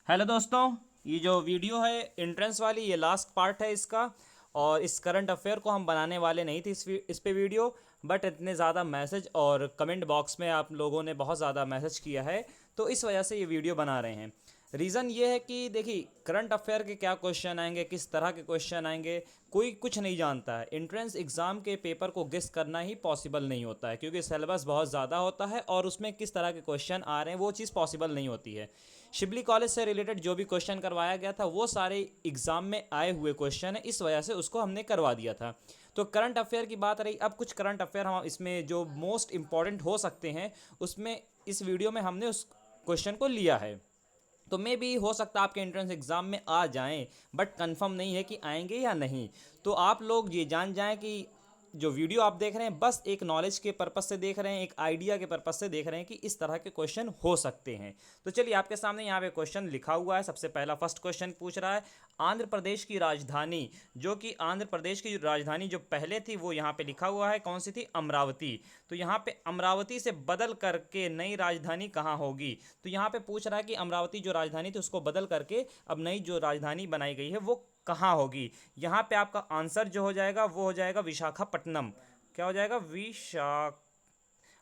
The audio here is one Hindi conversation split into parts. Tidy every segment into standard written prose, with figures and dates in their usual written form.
हेलो दोस्तों, ये जो वीडियो है एंट्रेंस वाली, ये लास्ट पार्ट है इसका। और इस करंट अफेयर को हम बनाने वाले नहीं थे इस पे वीडियो, बट इतने ज़्यादा मैसेज और कमेंट बॉक्स में आप लोगों ने बहुत ज़्यादा मैसेज किया है, तो इस वजह से ये वीडियो बना रहे हैं। रीज़न ये है कि देखिए, करंट अफेयर के क्या क्वेश्चन आएंगे, किस तरह के क्वेश्चन आएंगे, कोई कुछ नहीं जानता है। एंट्रेंस एग्ज़ाम के पेपर को गेस करना ही पॉसिबल नहीं होता है, क्योंकि सिलेबस बहुत ज़्यादा होता है और उसमें किस तरह के क्वेश्चन आ रहे हैं वो चीज़ पॉसिबल नहीं होती है। शिबली कॉलेज से रिलेटेड जो भी क्वेश्चन करवाया गया था वो सारे एग्ज़ाम में आए हुए क्वेश्चन है, इस वजह से उसको हमने करवा दिया था। तो करंट अफेयर की बात रही, अब कुछ करंट अफेयर हम इसमें जो मोस्ट इंपॉर्टेंट हो सकते हैं उसमें इस वीडियो में हमने उस क्वेश्चन को लिया है। तो मे भी हो सकता है आपके एंट्रेंस एग्ज़ाम में आ जाएं, बट कंफर्म नहीं है कि आएंगे या नहीं। तो आप लोग ये जान जाएं कि जो वीडियो आप देख रहे हैं बस एक नॉलेज के पर्पज़ से देख रहे हैं, एक आइडिया के पर्पज़ से देख रहे हैं कि इस तरह के क्वेश्चन हो सकते हैं। तो चलिए, आपके सामने यहाँ पे क्वेश्चन लिखा हुआ है। सबसे पहला फर्स्ट क्वेश्चन पूछ रहा है, आंध्र प्रदेश की राजधानी, जो कि आंध्र प्रदेश की राजधानी जो पहले थी वो यहाँ पे लिखा हुआ है, कौन सी थी? अमरावती। तो यहाँ पे अमरावती से बदल करके नई राजधानी कहाँ होगी? तो यहाँ पे पूछ रहा है कि अमरावती जो राजधानी थी उसको बदल करके अब नई जो राजधानी बनाई गई है वो कहाँ होगी? यहाँ पे आपका आंसर जो हो जाएगा वो हो जाएगा विशाखापट्टनम। क्या हो जाएगा?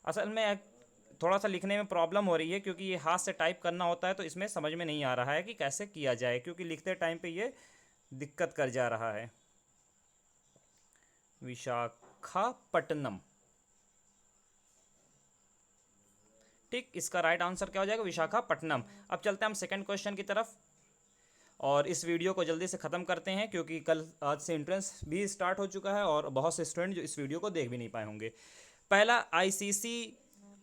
असल में थोड़ा सा लिखने में प्रॉब्लम हो रही है, क्योंकि ये हाथ से टाइप करना होता है तो इसमें समझ में नहीं आ रहा है कि कैसे किया जाए, क्योंकि लिखते टाइम पे ये दिक्कत कर जा रहा है। विशाखापट्टनम। ठीक, इसका राइट आंसर क्या हो जाएगा? विशाखापट्टनम। अब चलते हैं हम सेकंड क्वेश्चन की तरफ, और इस वीडियो को जल्दी से ख़त्म करते हैं, क्योंकि कल आज से एंट्रेंस भी स्टार्ट हो चुका है और बहुत से स्टूडेंट जो इस वीडियो को देख भी नहीं पाए होंगे। पहला, आईसीसी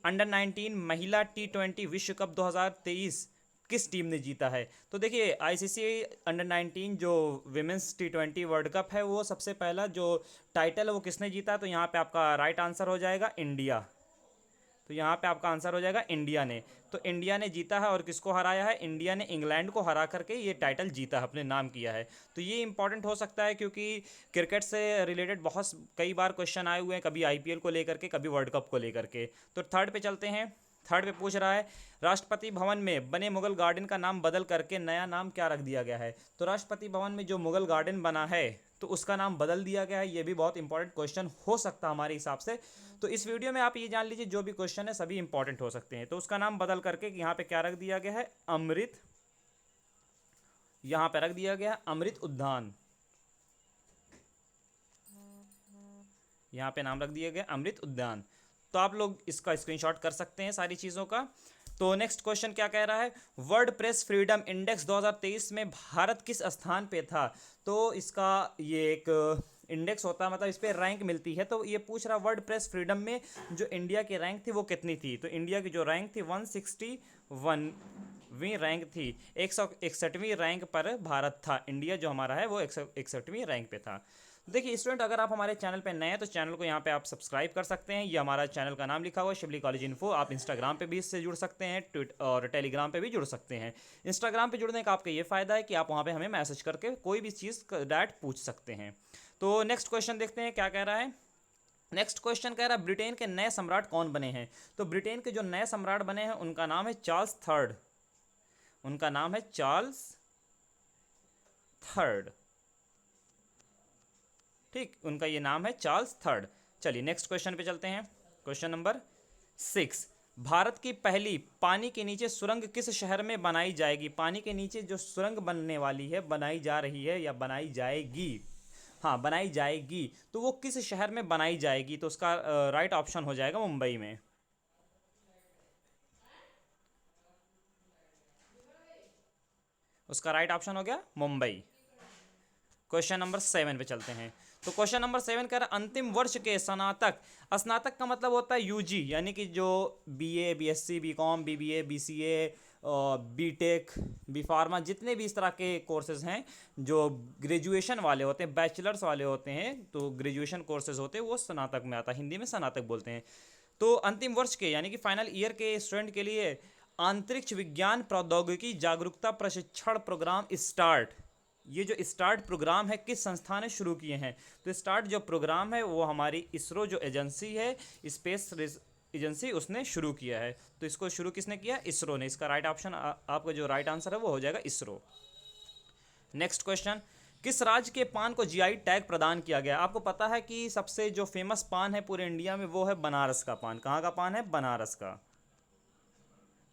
अंडर 19 महिला T20 विश्व कप 2023 किस टीम ने जीता है? तो देखिए, आईसीसी अंडर 19 जो विमेंस T20 वर्ल्ड कप है वो सबसे पहला जो टाइटल है वो किसने जीता? तो यहाँ पे आपका राइट आंसर हो जाएगा इंडिया। तो यहाँ पे आपका आंसर हो जाएगा इंडिया ने। तो इंडिया ने जीता है, और किसको हराया है? इंडिया ने इंग्लैंड को हरा करके ये टाइटल जीता है, अपने नाम किया है। तो ये इंपॉर्टेंट हो सकता है, क्योंकि क्रिकेट से रिलेटेड बहुत कई बार क्वेश्चन आए हुए हैं, कभी आईपीएल को लेकर के, कभी वर्ल्ड कप को लेकर के। तो थर्ड पे चलते हैं। थर्ड पे पूछ रहा है, राष्ट्रपति भवन में बने मुगल गार्डन का नाम बदल करके नया नाम क्या रख दिया गया है? तो राष्ट्रपति भवन में जो मुगल गार्डन बना है तो उसका नाम बदल दिया गया है। ये भी बहुत इंपॉर्टेंट क्वेश्चन हो सकता है हमारे हिसाब से। तो इस वीडियो में आप ये जान लीजिए, जो भी क्वेश्चन है सभी इंपॉर्टेंट हो सकते हैं। तो उसका नाम बदल करके यहाँ पे क्या रख दिया गया है? अमृत। यहाँ पे रख दिया गया है अमृत उद्यान। यहाँ पे नाम रख दिया गया अमृत उद्यान। तो आप लोग इसका स्क्रीनशॉट कर सकते हैं सारी चीज़ों का। तो नेक्स्ट क्वेश्चन क्या कह रहा है, वर्ल्ड प्रेस फ्रीडम इंडेक्स 2023 में भारत किस स्थान पे था? तो इसका ये एक इंडेक्स होता है, मतलब इस पर रैंक मिलती है। तो ये पूछ रहा, वर्ल्ड प्रेस फ्रीडम में जो इंडिया की रैंक थी वो कितनी थी? तो इंडिया की जो रैंक थी 161वीं रैंक थी। 161वीं रैंक पर भारत था। इंडिया जो हमारा है वो 161वीं रैंक पे था। देखिए स्टूडेंट, अगर आप हमारे चैनल पे नए हैं तो चैनल को यहाँ पे आप सब्सक्राइब कर सकते हैं। ये हमारा चैनल का नाम लिखा हुआ है शिबली कॉलेज इन्फो। आप इंस्टाग्राम पे भी इससे जुड़ सकते हैं, ट्विट और टेलीग्राम पे भी जुड़ सकते हैं। इंस्टाग्राम पे जुड़ने का आपका ये फ़ायदा है कि आप वहाँ पे हमें मैसेज करके कोई भी चीज़ डायरेक्ट पूछ सकते हैं। तो नेक्स्ट क्वेश्चन देखते हैं क्या कह रहा है। नेक्स्ट क्वेश्चन कह रहा है, ब्रिटेन के नए सम्राट कौन बने हैं? तो ब्रिटेन के जो नए सम्राट बने हैं उनका नाम है चार्ल्स थर्ड। उनका नाम है चार्ल्स थर्ड। ठीक, उनका ये नाम है चार्ल्स थर्ड। चलिए नेक्स्ट क्वेश्चन पे चलते हैं। क्वेश्चन नंबर 6, भारत की पहली पानी के नीचे सुरंग किस शहर में बनाई जाएगी? पानी के नीचे जो सुरंग बनने वाली है, बनाई जा रही है या बनाई जाएगी, हाँ बनाई जाएगी, तो वो किस शहर में बनाई जाएगी? तो उसका राइट ऑप्शन हो जाएगा मुंबई में। उसका राइट ऑप्शन हो गया मुंबई। क्वेश्चन नंबर 7 पे चलते हैं। तो क्वेश्चन नंबर 7 कह रहा है, अंतिम वर्ष के स्नातक, स्नातक का मतलब होता है यूजी, यानी कि जो BA, BSc, BCom, BBA, BCA, BTech, B pharma, जितने भी इस तरह के कोर्सेज हैं जो ग्रेजुएशन वाले होते हैं, बैचलर्स वाले होते हैं, तो ग्रेजुएशन कोर्सेज होते हैं वो स्नातक में आता है, हिंदी में स्नातक बोलते हैं। तो अंतिम वर्ष के यानी कि फाइनल ईयर के स्टूडेंट के लिए अंतरिक्ष विज्ञान प्रौद्योगिकी जागरूकता प्रशिक्षण प्रोग्राम स्टार्ट, ये जो स्टार्ट प्रोग्राम है किस संस्था ने शुरू किए हैं? तो स्टार्ट जो प्रोग्राम है वो हमारी इसरो जो एजेंसी है, स्पेस एजेंसी उसने शुरू किया है। तो इसको शुरू किसने किया? इसरो ने। इसका राइट ऑप्शन आपका जो राइट आंसर है वो हो जाएगा इसरो। नेक्स्ट क्वेश्चन, किस राज्य के पान को जीआई टैग प्रदान किया गया? आपको पता है कि सबसे जो फेमस पान है पूरे इंडिया में वो है बनारस का पान। कहाँ का पान है? बनारस का।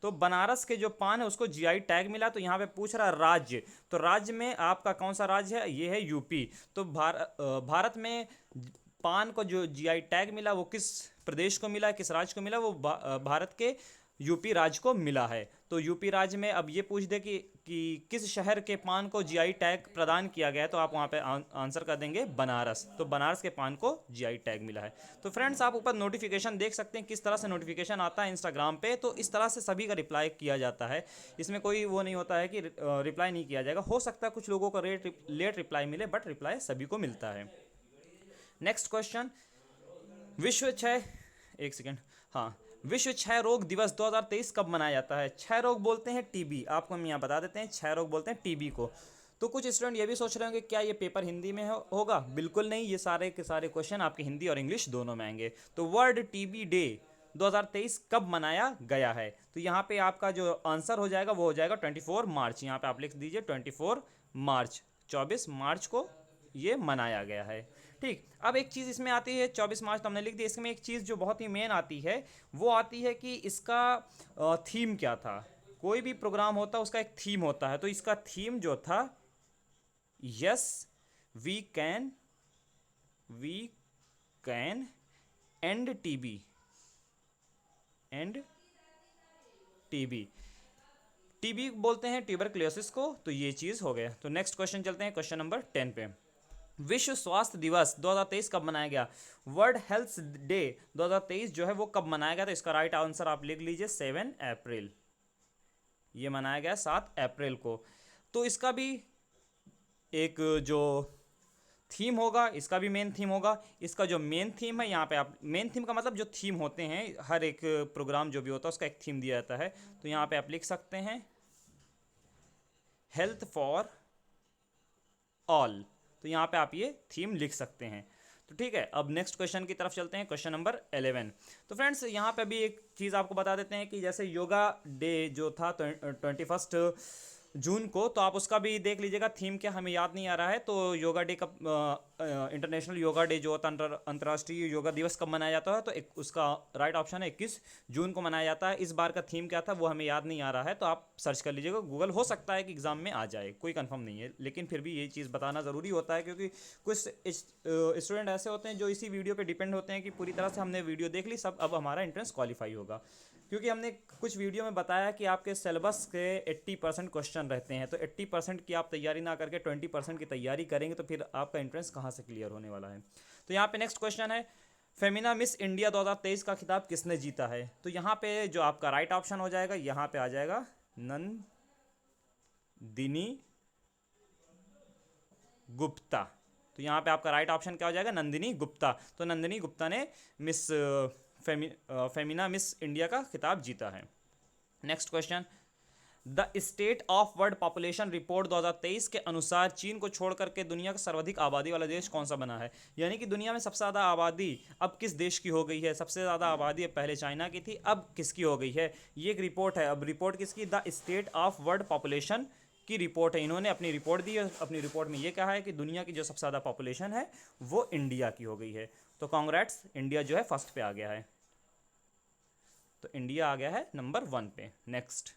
तो बनारस के जो पान है उसको जीआई टैग मिला। तो यहाँ पे पूछ रहा है राज्य, तो राज्य में आपका कौन सा राज्य है? ये है यूपी। तो भारत में पान को जो जीआई टैग मिला वो किस प्रदेश को मिला, किस राज्य को मिला? वो भारत के यूपी राज्य को मिला है। तो यूपी राज्य में अब ये पूछ दे कि किस शहर के पान को जीआई टैग प्रदान किया गया है, तो आप वहाँ पे आंसर कर देंगे बनारस। तो बनारस के पान को जीआई टैग मिला है। तो फ्रेंड्स, आप ऊपर नोटिफिकेशन देख सकते हैं किस तरह से नोटिफिकेशन आता है इंस्टाग्राम पे। तो इस तरह से सभी का रिप्लाई किया जाता है। इसमें कोई वो नहीं होता है कि रिप्लाई नहीं किया जाएगा। हो सकता है कुछ लोगों को लेट रिप्लाई मिले, बट रिप्लाई सभी को मिलता है। नेक्स्ट क्वेश्चन, विश्व क्षय एक सेकेंड हाँ विश्व क्षय रोग दिवस 2023 कब मनाया जाता है? क्षय रोग बोलते हैं टीबी। आपको हम यहाँ बता देते हैं, क्षय रोग बोलते हैं टीबी को। तो कुछ स्टूडेंट ये भी सोच रहे होंगे क्या ये पेपर हिंदी में होगा? बिल्कुल नहीं, ये सारे के सारे क्वेश्चन आपके हिंदी और इंग्लिश दोनों में आएंगे। तो वर्ल्ड टीबी डे 2023 कब मनाया गया है? तो यहाँ पे आपका जो आंसर हो जाएगा वो हो जाएगा 24 मार्च। यहाँ पे आप लिख दीजिए 24 मार्च, 24 मार्च को ये मनाया गया है। ठीक, अब एक चीज़ इसमें आती है, 24 मार्च तो हमने लिख दिया। इसमें एक चीज़ जो बहुत ही मेन आती है वो आती है कि इसका थीम क्या था। कोई भी प्रोग्राम होता है उसका एक थीम होता है। तो इसका थीम जो था, yes we can end TB, TB बोलते हैं ट्यूबरक्लोसिस को। तो ये चीज़ हो गया। तो नेक्स्ट क्वेश्चन चलते हैं, क्वेश्चन नंबर 10 पे। विश्व स्वास्थ्य दिवस 2023 कब मनाया गया? वर्ल्ड हेल्थ डे 2023 जो है वो कब मनाया गया? तो इसका राइट आंसर आप लिख लीजिए 7 अप्रैल। ये मनाया गया 7 अप्रैल को। तो इसका भी एक जो थीम होगा, इसका भी मेन थीम होगा। इसका जो मेन थीम है, यहाँ पे आप मेन थीम का मतलब जो थीम होते हैं, हर एक प्रोग्राम जो भी होता है उसका एक थीम दिया जाता है। तो यहाँ पे आप लिख सकते हैं हेल्थ फॉर ऑल। तो यहाँ पे आप ये थीम लिख सकते हैं। तो ठीक है, अब नेक्स्ट क्वेश्चन की तरफ चलते हैं, क्वेश्चन नंबर 11। तो फ्रेंड्स, यहाँ पे भी एक चीज़ आपको बता देते हैं कि जैसे योगा डे जो था 21 जून को, तो आप उसका भी देख लीजिएगा थीम क्या, हमें याद नहीं आ रहा है। तो योगा डे कब, इंटरनेशनल योगा डे जो होता है, अंतर्राष्ट्रीय योगा दिवस कब मनाया जाता है? तो उसका राइट ऑप्शन है 21 जून को मनाया जाता है। इस बार का थीम क्या था वो हमें याद नहीं आ रहा है, तो आप सर्च कर लीजिएगा गूगल। हो सकता है कि एग्जाम में आ जाए, कोई कंफर्म नहीं है, लेकिन फिर भी ये चीज़ बताना ज़रूरी होता है क्योंकि कुछ स्टूडेंट ऐसे होते हैं जो इसी वीडियो पर डिपेंड होते हैं कि पूरी तरह से हमने वीडियो देख ली सब, अब हमारा एंट्रेंस क्वालिफाई होगा। क्योंकि हमने कुछ वीडियो में बताया कि आपके सिलेबस के 80% क्वेश्चन रहते हैं। तो 80% की आप तैयारी ना करके 20% की तैयारी करेंगे तो फिर आपका एंट्रेंस कहाँ से क्लियर होने वाला है। तो यहाँ पे नेक्स्ट क्वेश्चन है, फेमिना मिस इंडिया 2023 का खिताब किसने जीता है? तो यहाँ पे जो आपका राइट ऑप्शन हो जाएगा, यहाँ पे आ जाएगा नंदिनी गुप्ता। तो यहाँ पे आपका राइट ऑप्शन क्या हो जाएगा? नंदिनी गुप्ता। तो नंदिनी गुप्ता ने मिस फेमिना मिस इंडिया का खिताब जीता है। Next question, the state of world population report 2023 के अनुसार चीन को छोड़ करके दुनिया का सर्वाधिक आबादी वाला देश कौन सा बना है? यानी कि दुनिया में सबसे ज़्यादा आबादी अब किस देश की हो गई है? सबसे ज़्यादा आबादी अब पहले चाइना की थी, अब किसकी हो गई है? ये एक रिपोर्ट है। अब रिपोर्ट किसकी? The state of world population की रिपोर्ट है। इन्होंने अपनी रिपोर्ट दी है। अपनी रिपोर्ट में ये कहा है कि दुनिया की जो सबसे ज़्यादा पॉपुलेशन है वो इंडिया की हो गई है। तो कांग्रेट्स, इंडिया जो है फर्स्ट पे आ गया है। तो इंडिया आ गया है नंबर 1 पे। नेक्स्ट,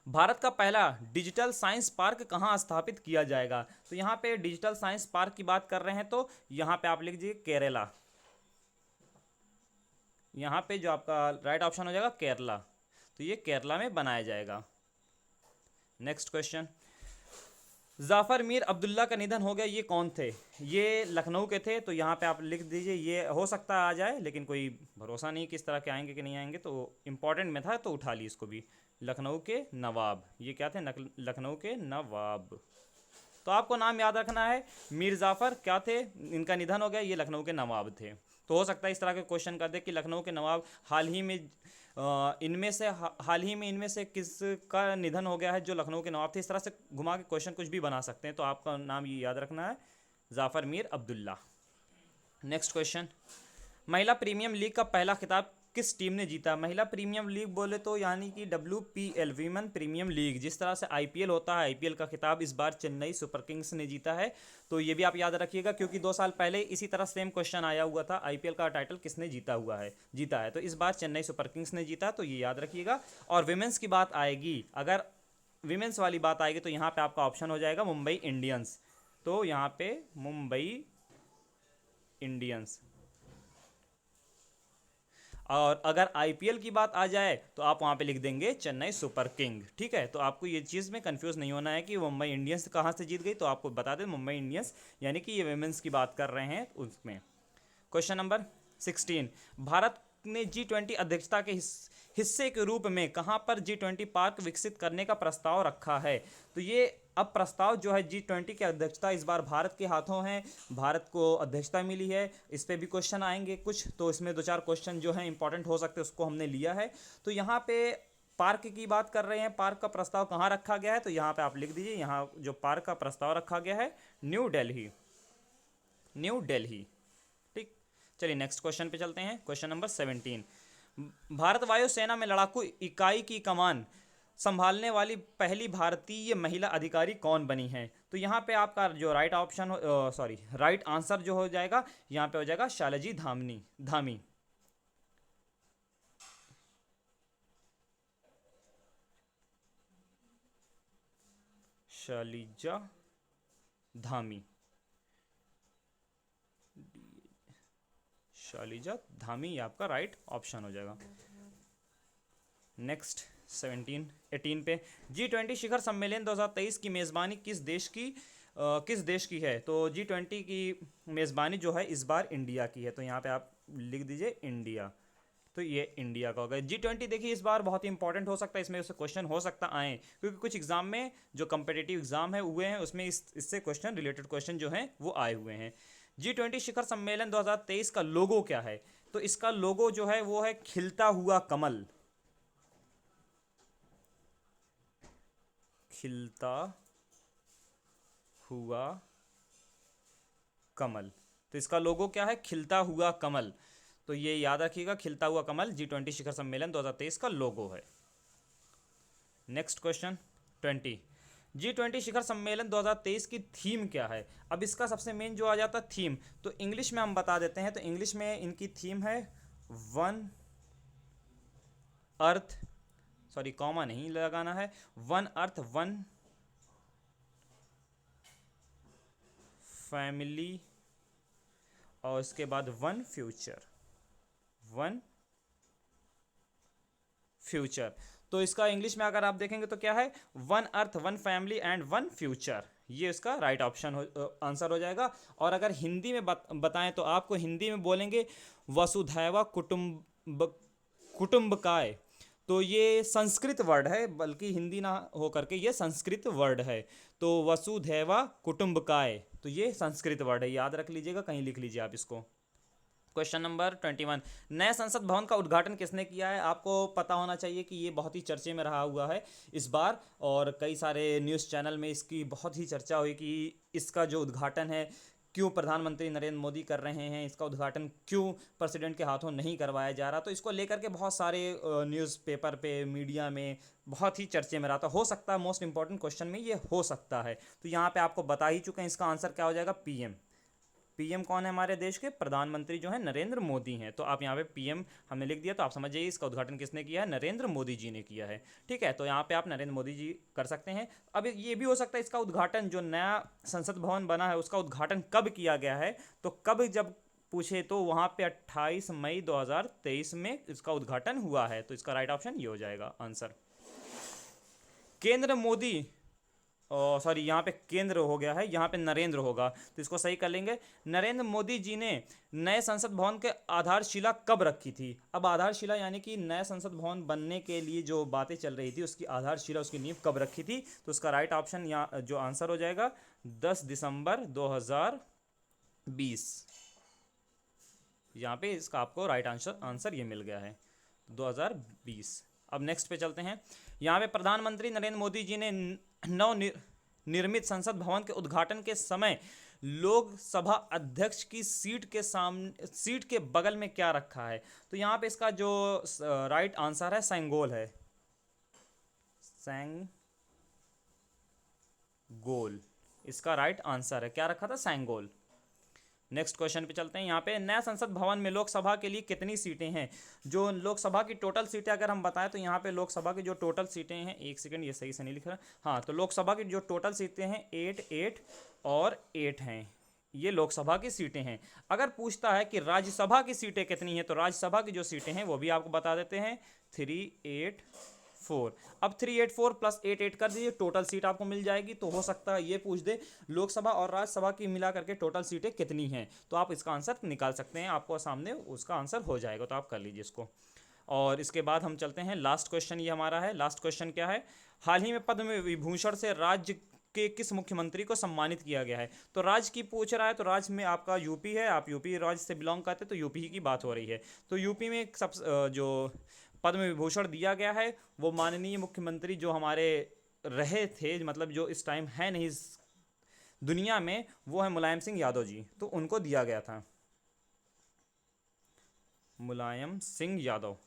भारत का पहला डिजिटल साइंस पार्क कहाँ स्थापित किया जाएगा? तो यहाँ पे डिजिटल साइंस पार्क की बात कर रहे हैं तो यहाँ पे आप लिख दीजिए केरला। यहाँ पे जो आपका राइट ऑप्शन हो जाएगा केरला। तो ये केरला में बनाया जाएगा। नेक्स्ट क्वेश्चन, जाफर मीर अब्दुल्ला का निधन हो गया, ये कौन थे? ये लखनऊ के थे। तो यहाँ पे आप लिख दीजिए, ये हो सकता है आ जाए लेकिन कोई भरोसा नहीं किस तरह के आएंगे कि नहीं आएंगे। तो इंपॉर्टेंट में था तो उठा ली इसको भी। लखनऊ के नवाब, ये क्या थे? लखनऊ के नवाब। तो आपको नाम याद रखना है, मीर जाफ़र क्या थे, इनका निधन हो गया, ये लखनऊ के नवाब थे। तो हो सकता है इस तरह के क्वेश्चन कर दे कि लखनऊ के नवाब हाल ही में इनमें से किसका निधन हो गया है जो लखनऊ के नवाब थे। इस तरह से घुमा के क्वेश्चन कुछ भी बना सकते हैं। तो आपका नाम ये याद रखना है, जाफ़र मीर अब्दुल्ला। नेक्स्ट क्वेश्चन, महिला प्रीमियम लीग का पहला खिताब किस टीम ने जीता? महिला प्रीमियम लीग बोले तो यानी कि WPL वीमेन प्रीमियम लीग, जिस तरह से IPL होता है, IPL का खिताब इस बार चेन्नई सुपर किंग्स ने जीता है। तो ये भी आप याद रखिएगा, क्योंकि 2 साल पहले इसी तरह सेम क्वेश्चन आया हुआ था, IPL का टाइटल किसने जीता है। तो इस बार चेन्नई सुपर किंग्स ने जीता, तो ये याद रखिएगा। और विमेंस की बात आएगी, अगर विमेंस वाली बात आएगी तो यहाँ पे आपका ऑप्शन हो जाएगा मुंबई इंडियंस। तो यहाँ पे मुंबई इंडियंस। और अगर IPL की बात आ जाए तो आप वहाँ पे लिख देंगे चेन्नई सुपर किंग। ठीक है, तो आपको ये चीज़ में कंफ्यूज नहीं होना है कि मुंबई इंडियंस कहाँ से जीत गई, तो आपको बता दें मुंबई इंडियंस, यानी कि ये विमेंस की बात कर रहे हैं उसमें। क्वेश्चन नंबर 16, भारत ने G20 अध्यक्षता के हिस्से के रूप में कहां पर G20 पार्क विकसित करने का प्रस्ताव रखा है? तो ये अब प्रस्ताव जो है G20 की अध्यक्षता इस बार भारत के हाथों है, भारत को अध्यक्षता मिली है। इस पे भी क्वेश्चन आएंगे कुछ, तो इसमें 2-4 क्वेश्चन जो हैं इंपॉर्टेंट हो सकते हैं, उसको हमने लिया है। तो यहाँ पे पार्क की बात कर रहे हैं, पार्क का प्रस्ताव कहाँ रखा गया है, तो यहाँ पे आप लिख दीजिए, यहाँ जो पार्क का प्रस्ताव रखा गया है न्यू दिल्ली। ठीक, चलिए नेक्स्ट क्वेश्चन पे चलते हैं। क्वेश्चन नंबर 17, भारत वायुसेना में लड़ाकू इकाई की कमान संभालने वाली पहली भारतीय महिला अधिकारी कौन बनी है? तो यहाँ पे आपका जो राइट आंसर जो हो जाएगा, यहाँ पे हो जाएगा शैलजी धामी। शैलजा धामी, शालिजा धामी, ये आपका राइट ऑप्शन हो जाएगा। नेक्स्ट 18 पे, G20 शिखर सम्मेलन 2023 की मेज़बानी किस देश की है? तो G20 की मेज़बानी जो है इस बार इंडिया की है, तो यहाँ पे आप लिख दीजिए इंडिया। तो ये इंडिया का होगा। G20 देखिए इस बार बहुत ही इंपॉर्टेंट हो सकता है, इसमें उससे क्वेश्चन हो सकता आए, क्योंकि कुछ एग्जाम में जो कम्पिटिटिव एग्जाम है हुए हैं उसमें इससे क्वेश्चन रिलेटेड क्वेश्चन जो हैं वो आए हुए हैं। G20 शिखर सम्मेलन 2023 का लोगो क्या है? तो इसका लोगो जो है वो है खिलता हुआ कमल। खिलता हुआ कमल, तो इसका लोगो क्या है? खिलता हुआ कमल। तो ये याद रखिएगा, खिलता हुआ कमल G20 शिखर सम्मेलन 2023 का लोगो है। नेक्स्ट क्वेश्चन 20, G20 शिखर सम्मेलन 2023 की थीम क्या है? अब इसका सबसे मेन जो आ जाता है थीम, तो इंग्लिश में हम बता देते हैं। तो इंग्लिश में इनकी थीम है वन अर्थ, कॉमा नहीं लगाना है, वन अर्थ वन फैमिली, और इसके बाद वन फ्यूचर। तो इसका इंग्लिश में अगर आप देखेंगे तो क्या है? One earth one family and one future, ये इसका राइट ऑप्शन आंसर हो जाएगा। और अगर हिंदी में बताएं तो आपको हिंदी में बोलेंगे वसुधैव कुटुंबकाय। तो ये संस्कृत वर्ड है, बल्कि हिंदी ना हो करके ये संस्कृत वर्ड है। तो वसुधैव कुटुंबकाय, तो ये संस्कृत वर्ड है, याद रख लीजिएगा, कहीं लिख लीजिए आप इसको। क्वेश्चन नंबर 21, नए संसद भवन का उद्घाटन किसने किया है? आपको पता होना चाहिए कि ये बहुत ही चर्चे में रहा हुआ है इस बार, और कई सारे न्यूज़ चैनल में इसकी बहुत ही चर्चा हुई कि इसका जो उद्घाटन है क्यों प्रधानमंत्री नरेंद्र मोदी कर रहे हैं, इसका उद्घाटन क्यों प्रेसिडेंट के हाथों नहीं करवाया जा रहा। तो इसको लेकर के बहुत सारे न्यूज़पेपर पे, मीडिया में बहुत ही चर्चे में रहा था। हो सकता है मोस्ट इंपॉर्टेंट क्वेश्चन में ये हो सकता है। तो यहाँ पे आपको बता ही चुके हैं, इसका आंसर क्या हो जाएगा? पीएम कौन है हमारे देश के? प्रधानमंत्री जो है नरेंद्र मोदी हैं। तो आप यहाँ पे पीएम हमने लिख दिया, तो आप समझ जाइए इसका उद्घाटन किसने किया है? नरेंद्र मोदी जी ने किया है। ठीक है, तो यहाँ पे आप नरेंद्र मोदी जी कर सकते हैं। अब ये भी हो सकता है इसका उद्घाटन, जो नया संसद भवन बना है उसका उद्घाटन कब किया गया है? तो कब जब पूछे तो वहाँ पे 28 मई 2023 में इसका उद्घाटन हुआ है। तो इसका राइट ऑप्शन ये हो जाएगा आंसर। केंद्र मोदी, यहाँ पे केंद्र हो गया है, यहाँ पे नरेंद्र होगा, तो इसको सही कर लेंगे। नरेंद्र मोदी जी ने नए संसद भवन के आधारशिला कब रखी थी? अब आधारशिला यानी कि नए संसद भवन बनने के लिए जो बातें चल रही थी उसकी आधारशिला, उसकी नींव कब रखी थी? तो उसका राइट ऑप्शन यहाँ जो आंसर हो जाएगा 10 दिसंबर 2020। यहाँ पे इसका आपको राइट आंसर ये मिल गया है 2020। अब नेक्स्ट पे चलते हैं। यहाँ पे प्रधानमंत्री नरेंद्र मोदी जी ने निर्मित संसद भवन के उद्घाटन के समय लोकसभा अध्यक्ष की सीट के सामने, सीट के बगल में क्या रखा है? तो यहाँ पे इसका जो राइट आंसर है सेंगोल है। सेंगोल इसका राइट आंसर है। क्या रखा था? सेंगोल। नेक्स्ट क्वेश्चन पे चलते हैं। यहाँ पे नया संसद भवन में लोकसभा के लिए कितनी सीटें हैं? जो लोकसभा की टोटल सीटें अगर हम बताएं तो यहाँ पे लोकसभा की जो टोटल सीटें हैं, एक सेकंड ये सही से नहीं लिख रहा, हाँ, तो लोकसभा की जो टोटल सीटें हैं 8 8 और 8 हैं। ये लोकसभा की सीटें हैं। अगर पूछता है कि राज्यसभा की सीटें कितनी हैं, तो राज्यसभा की जो सीटें हैं वो भी आपको बता देते हैं, 3 8 4। अब 3 8 4 प्लस 8 8 कर दीजिए, टोटल सीट आपको मिल जाएगी। तो हो सकता है ये पूछ दे लोकसभा और राज्यसभा की मिला करके टोटल सीटें कितनी हैं, तो आप इसका आंसर निकाल सकते हैं, आपको सामने उसका आंसर हो जाएगा, तो आप कर लीजिए इसको। और इसके बाद हम चलते हैं लास्ट क्वेश्चन, ये हमारा है लास्ट क्वेश्चन। क्या है? हाल ही में पद्म विभूषण से राज्य के किस मुख्यमंत्री को सम्मानित किया गया है? तो राज्य की पूछ रहा है, तो राज्य में आपका यूपी है, आप यूपी राज्य से बिलोंग करते हैं, तो यूपी ही की बात हो रही है। तो यूपी में सब जो पद्म विभूषण दिया गया है वो माननीय मुख्यमंत्री जो हमारे रहे थे, मतलब जो इस टाइम है नहीं इस दुनिया में, वो है मुलायम सिंह यादव जी, तो उनको दिया गया था। मुलायम सिंह यादव,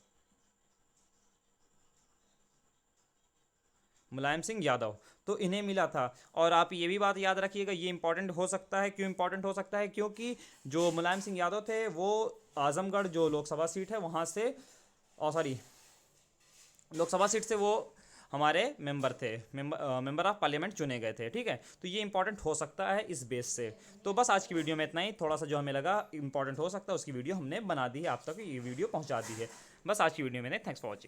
मुलायम सिंह यादव, तो इन्हें मिला था। और आप ये भी बात याद रखिएगा, ये इंपॉर्टेंट हो सकता है। क्यों इंपॉर्टेंट हो सकता है? क्योंकि जो मुलायम सिंह यादव थे वो आजमगढ़ जो लोकसभा सीट है वहाँ से, और सॉरी लोकसभा सीट से वो हमारे मेंबर थे, मेंबर ऑफ पार्लियामेंट चुने गए थे। ठीक है, तो ये इंपॉर्टेंट हो सकता है इस बेस से। तो बस आज की वीडियो में इतना ही, थोड़ा सा जो हमें लगा इंपॉर्टेंट हो सकता है उसकी वीडियो हमने बना दी है, आप तक ये वीडियो पहुंचा दी है। बस आज की वीडियो में नहीं, थैंक्स फॉर वॉचिंग।